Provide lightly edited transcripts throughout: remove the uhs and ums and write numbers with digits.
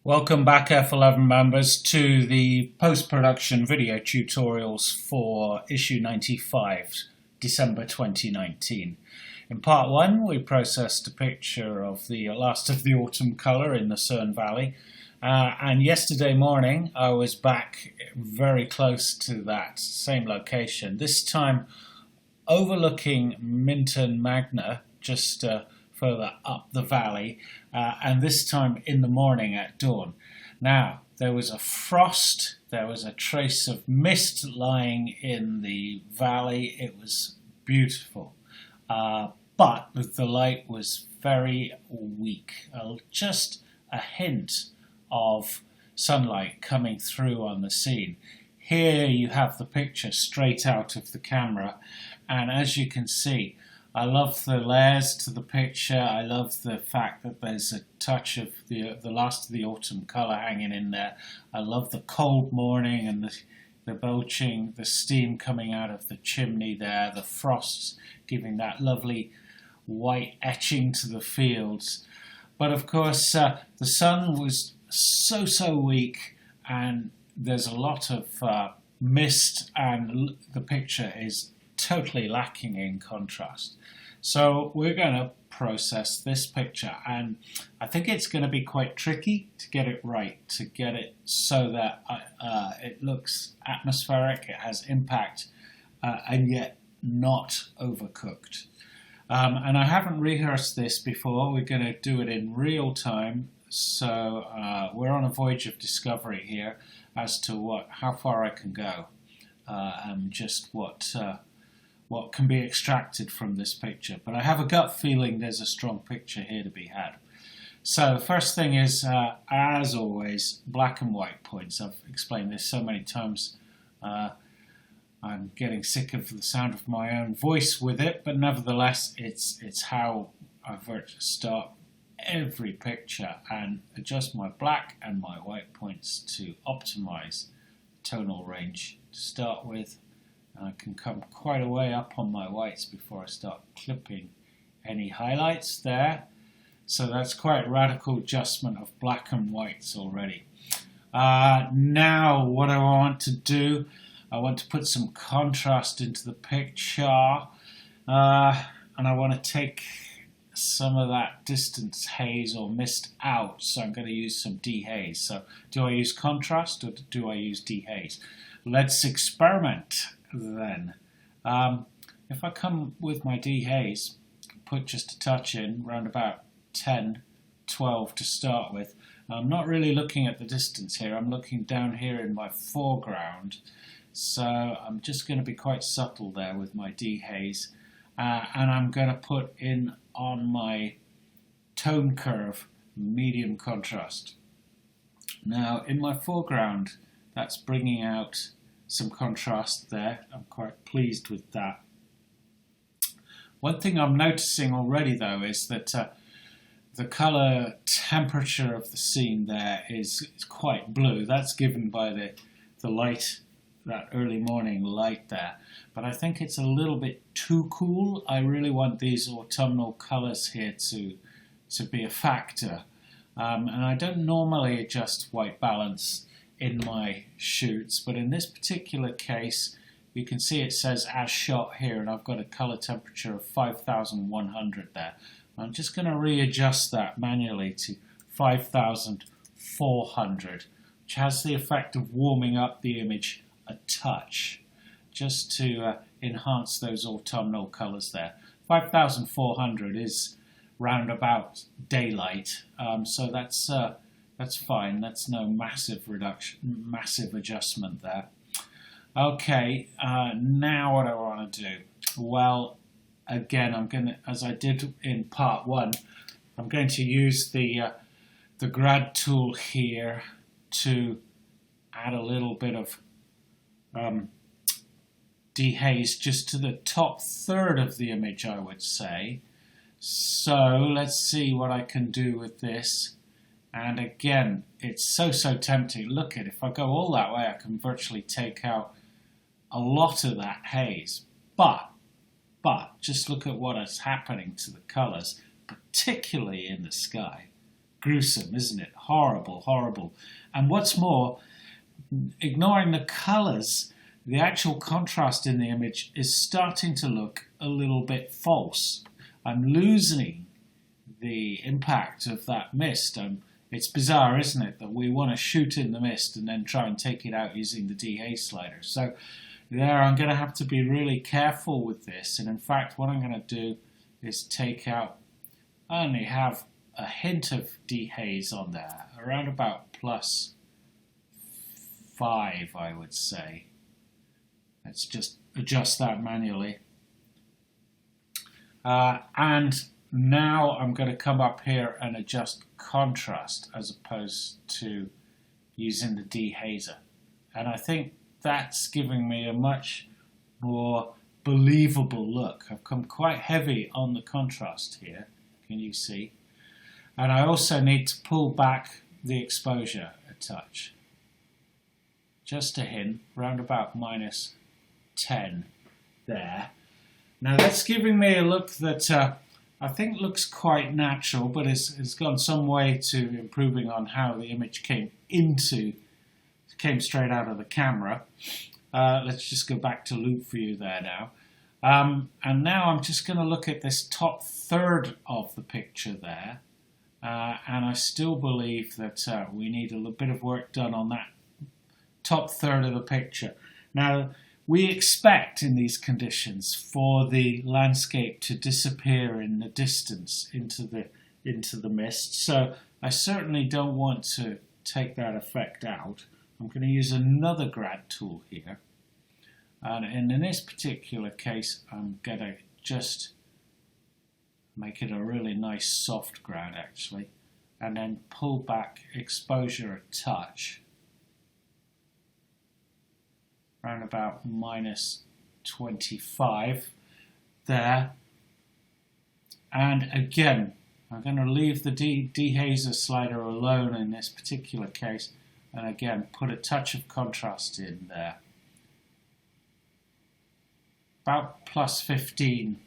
Welcome back F11 members to the post-production video tutorials for issue 95, December 2019. In part 1 we processed a picture of the last of the autumn colour in the Cerne Valley, and yesterday morning I was back very close to that same location, this time overlooking Minton Magna, just further up the valley, and this time in the morning at dawn. Now, there was a frost, there was a trace of mist lying in the valley. It was beautiful, but the light was very weak, just a hint of sunlight coming through on the scene. Here you have the picture straight out of the camera, and as you can see, I love the layers to the picture. I love the fact that there's a touch of the last of the autumn colour hanging in there. I love the cold morning and the belching, the steam coming out of the chimney there, the frosts giving that lovely white etching to the fields. But of course, the sun was so weak, and there's a lot of mist, and the picture is totally lacking in contrast. So we're going to process this picture, and I think it's going to be quite tricky to get it right, to get it so that it looks atmospheric, it has impact, and yet not overcooked. And I haven't rehearsed this before. We're going to do it in real time, so we're on a voyage of discovery here as to how far I can go, and just what can be extracted from this picture. But I have a gut feeling there's a strong picture here to be had. So first thing is, as always, black and white points. I've explained this so many times. I'm getting sick of the sound of my own voice with it, but nevertheless, it's how I start every picture and adjust my black and my white points to optimize tonal range to start with. I can come quite a way up on my whites before I start clipping any highlights there. So that's quite a radical adjustment of black and whites already. Now what I want to do, I want to put some contrast into the picture, and I want to take some of that distance haze or mist out, so I'm going to use some dehaze. So do I use contrast or do I use dehaze? Let's experiment then. If I come with my dehaze, put just a touch in, around about 10, 12 to start with. I'm not really looking at the distance here, I'm looking down here in my foreground, so I'm just going to be quite subtle there with my dehaze, and I'm going to put in on my tone curve medium contrast. Now in my foreground, that's bringing out some contrast there. I'm quite pleased with that. One thing I'm noticing already though is that the colour temperature of the scene there is quite blue. That's given by the light, that early morning light there. But I think it's a little bit too cool. I really want these autumnal colours here to be a factor. And I don't normally adjust white balance in my shoots, but in this particular case you can see it says as shot here, and I've got a color temperature of 5100 there. I'm just going to readjust that manually to 5400, which has the effect of warming up the image a touch, just to enhance those autumnal colors there. 5400 is round about daylight, so that's fine. That's no massive reduction, massive adjustment there. Okay, now what I want to do? Well, again, I'm going to, as I did in part 1, I'm going to use the grad tool here to add a little bit of dehaze just to the top third of the image, I would say. So let's see what I can do with this. And again, it's so tempting. Look at, if I go all that way, I can virtually take out a lot of that haze. But just look at what is happening to the colours, particularly in the sky. gruesome, isn't it? Horrible, horrible. And what's more, ignoring the colours, the actual contrast in the image is starting to look a little bit false. I'm losing the impact of that mist. It's bizarre, isn't it, that we want to shoot in the mist and then try and take it out using the Dehaze slider. So there, I'm going to have to be really careful with this. And in fact, what I'm going to do is take out, I only have a hint of Dehaze on there, around about +5, I would say. Let's just adjust that manually. And now I'm going to come up here and adjust contrast as opposed to using the dehazer. And I think that's giving me a much more believable look. I've come quite heavy on the contrast here, can you see? And I also need to pull back the exposure a touch. Just a hint, round about -10 there. Now that's giving me a look that I think looks quite natural, but has gone some way to improving on how the image came straight out of the camera. Let's just go back to loop view there now. And now I'm just going to look at this top third of the picture there. And I still believe that we need a little bit of work done on that top third of the picture. Now, we expect in these conditions for the landscape to disappear in the distance into the mist. So I certainly don't want to take that effect out. I'm going to use another grad tool here. And in this particular case, I'm going to just make it a really nice soft grad actually, and then pull back exposure a touch, around about -25 there. And again, I'm going to leave the dehazer slider alone in this particular case, and again put a touch of contrast in there, about +15.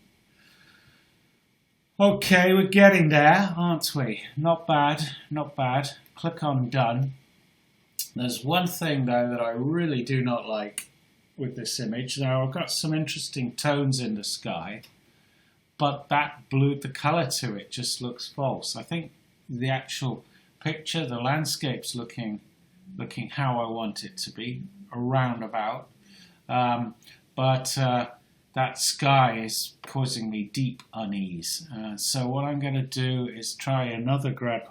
Okay, we're getting there, aren't we? Not bad, not bad. Click on done. There's one thing though that I really do not like with this image. Now I've got some interesting tones in the sky, but that blue, the colour to it just looks false. I think the actual picture, the landscape's looking how I want it to be, around about. But that sky is causing me deep unease. So what I'm going to do is try another grad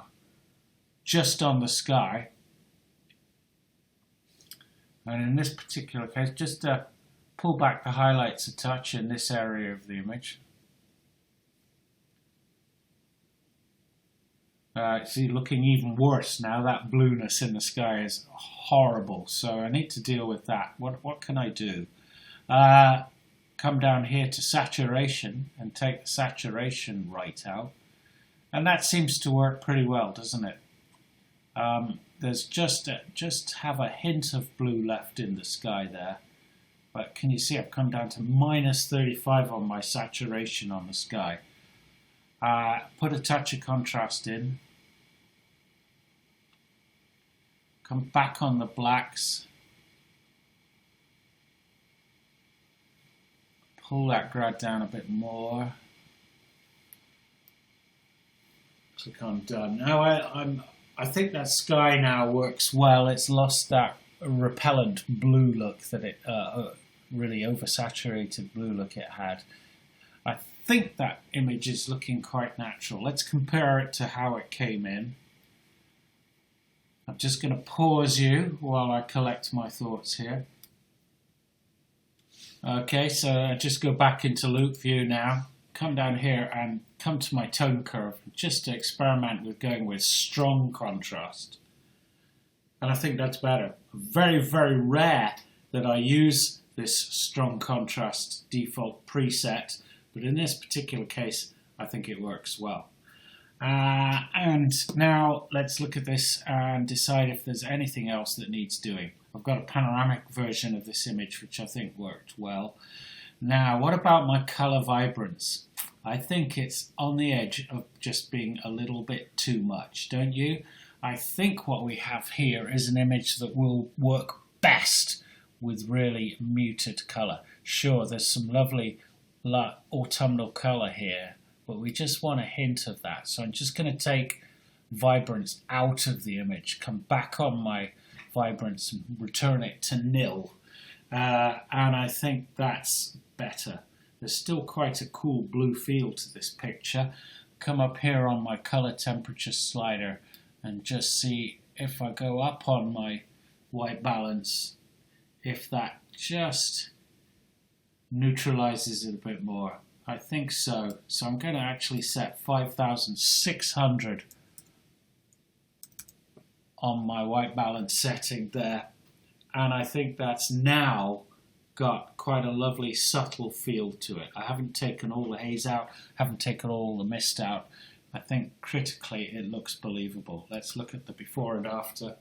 just on the sky. And in this particular case, just pull back the highlights a touch in this area of the image. See, looking even worse now. That blueness in the sky is horrible. So I need to deal with that. What can I do? Come down here to saturation and take the saturation right out. And that seems to work pretty well, doesn't it? There's just have a hint of blue left in the sky there. But can you see I've come down to -35 on my saturation on the sky. Put a touch of contrast in. Come back on the blacks. Pull that grad down a bit more. Click on done. Now I think that sky now works well. It's lost that repellent blue look that it really oversaturated blue look it had. I think that image is looking quite natural. Let's compare it to how it came in. I'm just going to pause you while I collect my thoughts here. Okay, so I just go back into loop view now, come down here and come to my tone curve just to experiment with going with strong contrast. And I think that's better. Very, very rare that I use this strong contrast default preset, but in this particular case, I think it works well. And now let's look at this and decide if there's anything else that needs doing. I've got a panoramic version of this image which I think worked well. Now, what about my color vibrance? I think it's on the edge of just being a little bit too much, don't you? I think what we have here is an image that will work best with really muted colour. Sure, there's some lovely autumnal colour here, but we just want a hint of that. So I'm just going to take vibrance out of the image, come back on my vibrance and return it to nil. And I think that's better. There's still quite a cool blue feel to this picture. Come up here on my color temperature slider and just see if I go up on my white balance, if that just neutralizes it a bit more. I think so. So I'm going to actually set 5,600 on my white balance setting there. And I think that's now got quite a lovely subtle feel to it. I haven't taken all the haze out, haven't taken all the mist out. I think critically it looks believable. Let's look at the before and after.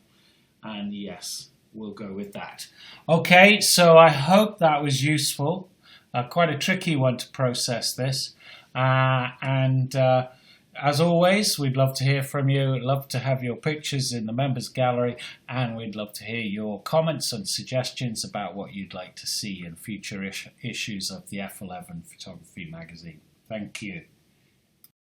And yes, we'll go with that. Okay, so I hope that was useful. Quite a tricky one to process this. As always, we'd love to hear from you. We'd love to have your pictures in the members gallery, and we'd love to hear your comments and suggestions about what you'd like to see in future issues of the F11 Photography magazine. Thank you.